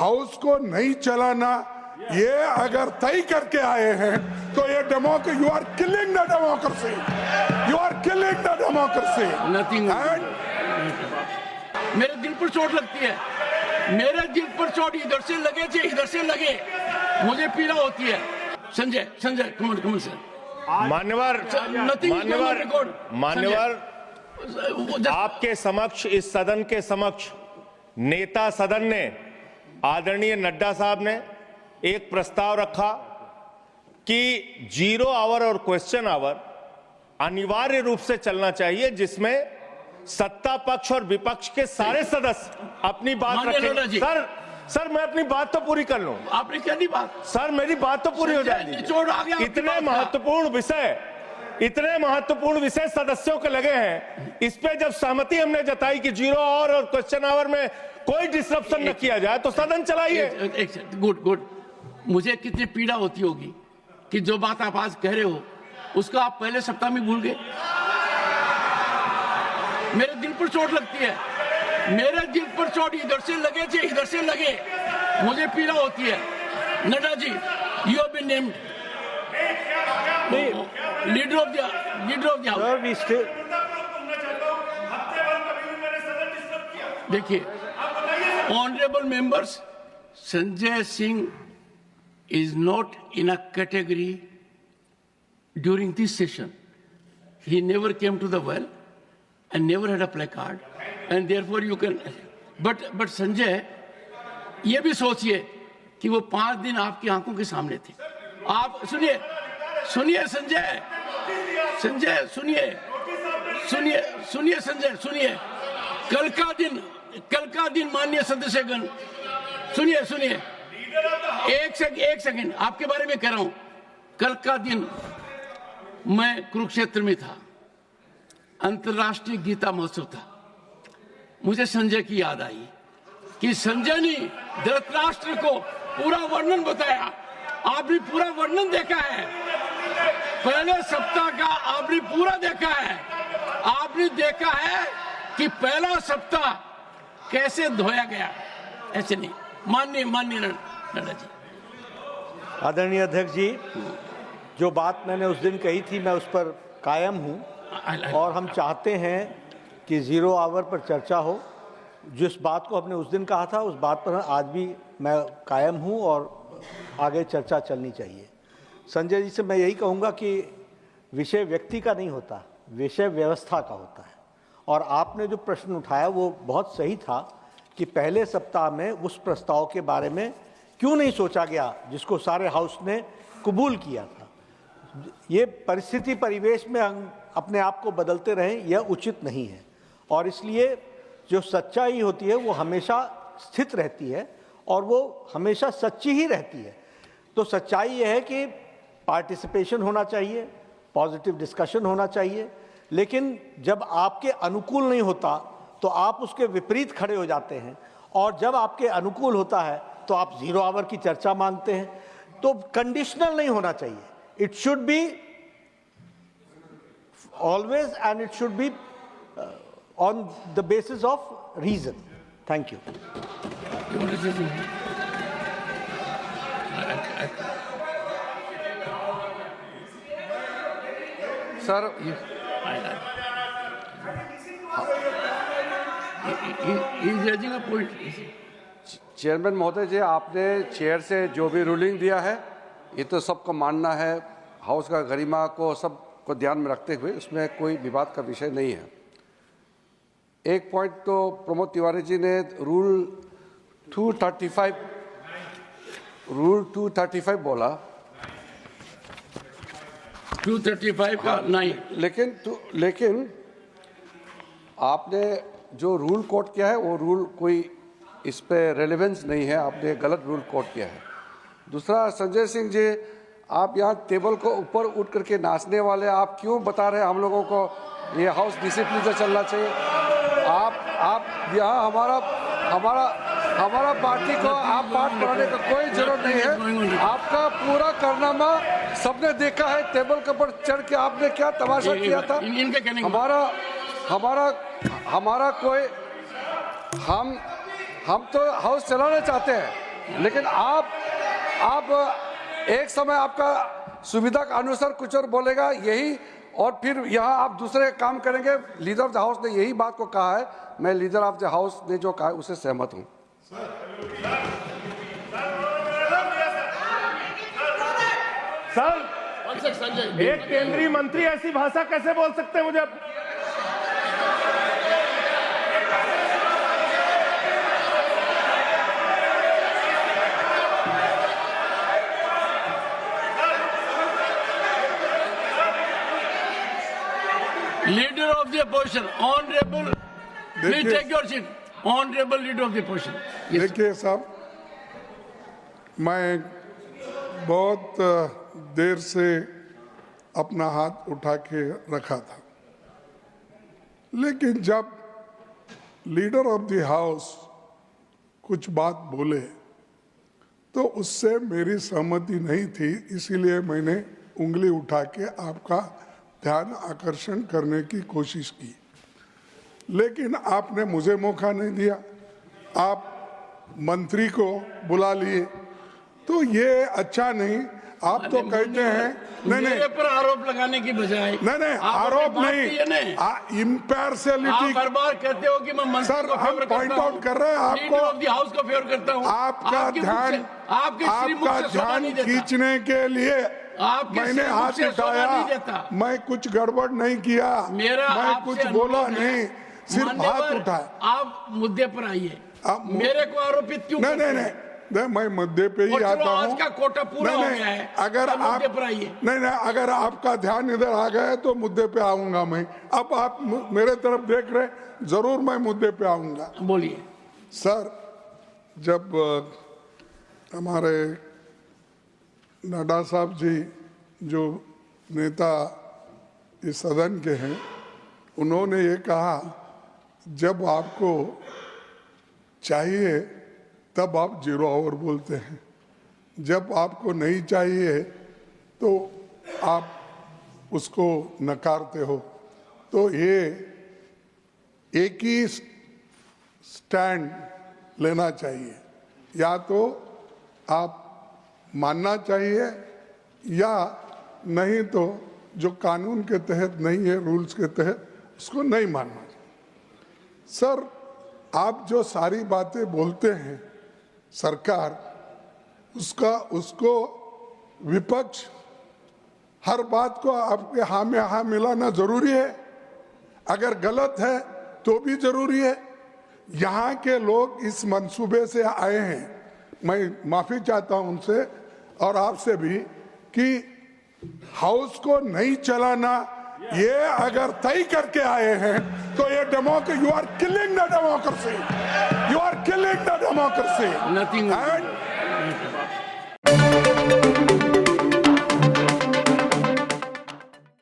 House को नहीं चलाना, ये अगर तय करके आए हैं तो ये you are killing the democracy, you are killing the democracy. मेरे दिल पर चोट लगती है, मेरे दिल पर चोट इधर से लगे चाहे इधर से लगे, मुझे पीड़ा होती है। संजय कमल सर, मान्यवर आपके समक्ष, इस सदन के समक्ष नेता सदन ने आदरणीय नड्डा साहब ने एक प्रस्ताव रखा कि 0 आवर और क्वेश्चन आवर अनिवार्य रूप से चलना चाहिए, जिसमें सत्ता पक्ष और विपक्ष के सारे सदस्य अपनी बात रखें। सर मैं अपनी बात तो पूरी कर लूं। आपने क्या दी बात? सर मेरी बात तो पूरी हो जाएगी। इतने महत्वपूर्ण विषय सदस्यों के लगे हैं, इस पे जब सहमति हमने जताई कि 0 आवर और क्वेश्चन आवर में कोई डिस्ट्रप्शन न किया जाए तो सदन चलाइए। गुड। मुझे कितनी पीड़ा होती होगी कि जो बात आप आज कह रहे हो उसको आप पहले सप्ताह में भूल गए। मेरे दिल पर चोट लगती है, मेरे दिल पर चोट इधर से लगे चाहे इधर से लगे, मुझे पीड़ा होती है। Nadda ji, you have been named leader of the house. देखिए honourable members, Sanjay Singh is not in a category during this session. He never came to the well and never had a placard, and therefore you can. But Sanjay, ये भी सोचिए कि वो 5 दिन आपकी आंखों के सामने थे। आप सुनिए संजय, सुनिए। कल का दिन माननीय सदस्यगण, सुनिए। एक सेकंड आपके बारे में कह रहा हूं। कल का दिन मैं कुरुक्षेत्र में था, अंतर्राष्ट्रीय गीता महोत्सव था। मुझे संजय की याद आई कि संजय ने धृतराष्ट्र को पूरा वर्णन बताया। आपने पूरा वर्णन देखा है, पहले सप्ताह का आपने पूरा देखा है। आपने देखा है कि पहला सप्ताह कैसे धोया गया, ऐसे नहीं। माननीय नड्डा जी। आदरणीय अध्यक्ष जी, जो बात मैंने उस दिन कही थी मैं उस पर कायम हूं, और हम चाहते हैं कि 0 आवर पर चर्चा हो। जिस बात को हमने उस दिन कहा था उस बात पर आज भी मैं कायम हूं और आगे चर्चा चलनी चाहिए। संजय जी से मैं यही कहूँगा कि विषय व्यक्ति का नहीं होता, विषय व्यवस्था का होता है। और आपने जो प्रश्न उठाया वो बहुत सही था कि पहले सप्ताह में उस प्रस्ताव के बारे में क्यों नहीं सोचा गया जिसको सारे हाउस ने कबूल किया था। ये परिस्थिति परिवेश में हम अपने आप को बदलते रहें, यह उचित नहीं है। और इसलिए जो सच्चाई होती है वो हमेशा स्थित रहती है और वो हमेशा सच्ची ही रहती है। तो सच्चाई यह है कि पार्टिसिपेशन होना चाहिए, पॉजिटिव डिस्कशन होना चाहिए, लेकिन जब आपके अनुकूल नहीं होता तो आप उसके विपरीत खड़े हो जाते हैं, और जब आपके अनुकूल होता है तो आप 0 आवर की चर्चा मांगते हैं। तो कंडीशनल नहीं होना चाहिए, it should be always and it should be on the basis of reason. Thank you. Sir, chairman महोदय जी, आपने चेयर से जो भी रूलिंग दिया है ये तो सबको मानना है, हाउस का गरिमा को सबको ध्यान में रखते हुए उसमें कोई विवाद का विषय नहीं है। एक पॉइंट तो प्रमोद तिवारी जी ने रूल 235 बोला, 235 का नहीं, लेकिन आपने जो रूल कोट किया है वो रूल कोई इस पे रेलेवेंस नहीं है, आपने गलत रूल कोट किया है। दूसरा, संजय सिंह जी, आप यहाँ टेबल को ऊपर उठ करके नाचने वाले आप क्यों बता रहे हैं हम लोगों को ये हाउस डिसिप्लिन से चलना चाहिए? आप यहाँ हमारा पार्टी को आप पाठ पढ़ाने का कोई जरूरत नहीं है। आपका पूरा कारनामा सबने देखा है, टेबल के ऊपर चढ़ के आपने क्या तमाशा किया था। हमारा कोई हम तो हाउस चलाना चाहते हैं, लेकिन आप एक समय आपका सुविधा के अनुसार कुछ और बोलेगा यही, और फिर यहाँ आप दूसरे काम करेंगे। लीडर ऑफ द हाउस ने यही बात को कहा है, मैं लीडर ऑफ द हाउस ने जो कहा उससे सहमत हूँ। सर, एक केंद्रीय मंत्री ऐसी भाषा कैसे बोल सकते हैं? मुझे Leader of the opposition, honorable, please take your seat. Honorable leader of the opposition. Yes. देखिए साहब, मैं बहुत देर से अपना हाथ उठा के रखा था, लेकिन जब लीडर ऑफ द हाउस कुछ बात बोले तो उससे मेरी सहमति नहीं थी, इसीलिए मैंने उंगली उठा के आपका ध्यान आकर्षण करने की कोशिश की, लेकिन आपने मुझे मौका नहीं दिया। आप मंत्री को बुला लिए, तो ये अच्छा नहीं। आप तो कहते हैं नहीं मेरे पर आरोप लगाने की बजाय नहीं आरोप नहीं, इम्पार्शियलिटी। आप हर बार कहते हो कि मैं मंत्री सर, को हम फेवर पॉइंट करता हूं, आउट कर रहे हैं आपको, लीडर ऑफ द हाउस को फेवर करता हूं। आपका ध्यान खींचने के लिए मैंने हाथ उठाया। मैं कुछ गड़बड़ नहीं किया, मैं कुछ बोला नहीं, सिर्फ हाथ उठाया। आप मुद्दे पर आइए, मेरे को आरोपित क्यों? नहीं, मैं मुद्दे पे ही आता हूँ। आज का कोटा पूरा हो गया है, अगर आप नहीं, अगर आपका ध्यान इधर आ गया तो मुद्दे पे आऊंगा मैं। अब आप मेरे तरफ देख रहे, जरूर मैं मुद्दे पे आऊंगा। बोलिए सर, जब हमारे नड्डा साहब जी जो नेता इस सदन के हैं, उन्होंने ये कहा जब आपको चाहिए तब आप 0 आवर बोलते हैं, जब आपको नहीं चाहिए तो आप उसको नकारते हो। तो ये एक ही स्टैंड लेना चाहिए, या तो आप मानना चाहिए या नहीं तो जो कानून के तहत नहीं है, रूल्स के तहत, उसको नहीं मानना चाहिए। सर, आप जो सारी बातें बोलते हैं सरकार, उसको विपक्ष हर बात को आपके हाँ में हाँ मिलाना जरूरी है, अगर गलत है तो भी जरूरी है। यहाँ के लोग इस मंसूबे से आए हैं, मैं माफी चाहता हूं उनसे और आपसे भी, कि हाउस को नहीं चलाना ये अगर तय करके आए हैं तो ये democracy, you are killing the democracy, you are killing the democracy. Nothing. And